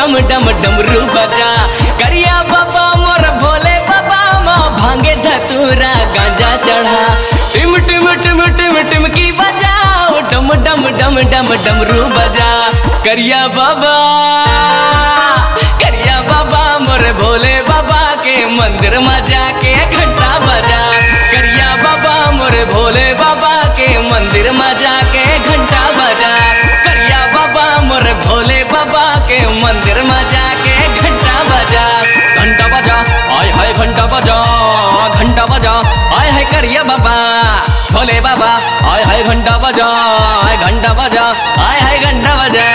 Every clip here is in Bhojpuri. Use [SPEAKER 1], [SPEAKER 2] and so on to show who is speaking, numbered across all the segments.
[SPEAKER 1] डम डम डमरू बजा। करिया बाबा मोर भोले बाबा माँ भांगे धतूरा गांजा चढ़ा। टिम टिम टिम टिम टिम की बजाओ डम डम डम डम डमरू बजा। करिया बाबा मोर भोले बाबा के मंदिर में जाके घंटा बजा। करिया बाबा मोर भोले बाबा के मंदिर में जाके घंटा बजा। करिया बाबा मोर भोले बाबा के मंदिर में जाके घंटा बजा। घंटा बजा आय हाय घंटा बजा, घंटा बजा आय हाय करिया बाबा भोले बाबा आय हाय घंटा बजा, घंटा बजा आय हाय घंटा बजा।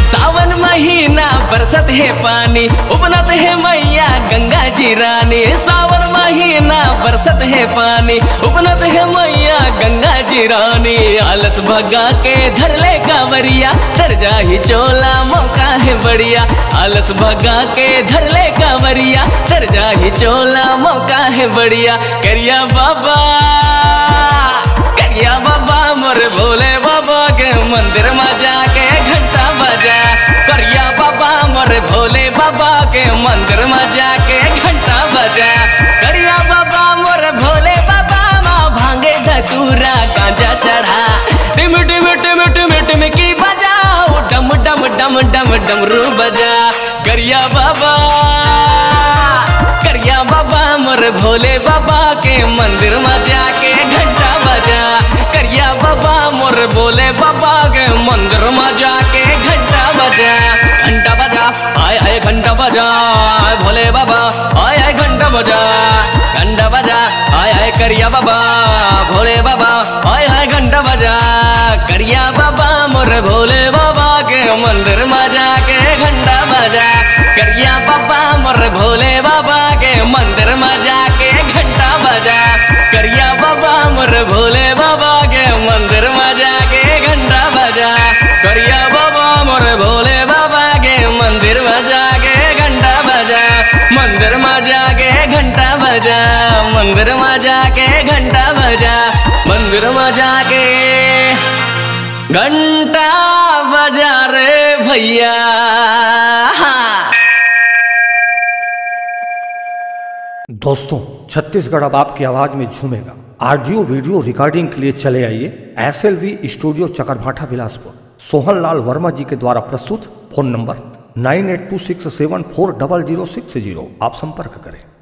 [SPEAKER 1] सावन महीना बरसत है पानी, उपनत है मैया गंगा जी रानी। सावन महीना बरसत है पानी, उपनत है मैया गंगा जी रानी। आलस भगा के धर ले कांवरिया, तर जाही चोला मौका है बढ़िया। आलस भगा के धर ले कांवरिया, तर जाही चोला मौका है बढ़िया। करिया बाबा मोर भोले बाबा के मंदिर में जाके घंटा बजा। करिया बाबा मोर भोले बाबा के मंदिर में जाके घंटा बजा। करिया बाबा मोर भोले बाबा माँ भांगे धतूरा गांजा चढ़ा। टिम टिम टिम टिम टिम की बजाओ डम डम डम डम डमरू बजा। करिया बाबा मोर भोले बाबा के मंदिर में जाके घंटा बजा। करिया बाबा मोर भोले बाबा के मंदिर में जाके घंटा बजा। घंटा बजा आय हाय घंटा बजा भोले बाबा आय हाय घंटा बजा। घंटा बजा आय हाय करिया बाबा भोले बाबा आय हाय घंटा बजा। करिया बाबा मोर भोले बाबा के मंदिर में जाके घंटा बजा। करिया बाबा मोर भोले बाबा के मंदिर में जाके घंटा बजा। करिया बाबा मोर भोले बाबा के मंदिर में जाके घंटा बजा। करिया बाबा मोर भोले बाबा के मंदिर में जाके घंटा बजा। मंदिर में जाके घंटा बजा, मंदिर में जाके घंटा बजा, मंदिर में जाके घंटा बजा रे भैया।
[SPEAKER 2] दोस्तों, छत्तीसगढ़ अब आपकी आवाज में झूमेगा। ऑडियो वीडियो रिकॉर्डिंग के लिए चले आइए SLV स्टूडियो चकरभाठा बिलासपुर। सोहन लाल वर्मा जी के द्वारा प्रस्तुत। Phone number 9826740060। आप संपर्क करें।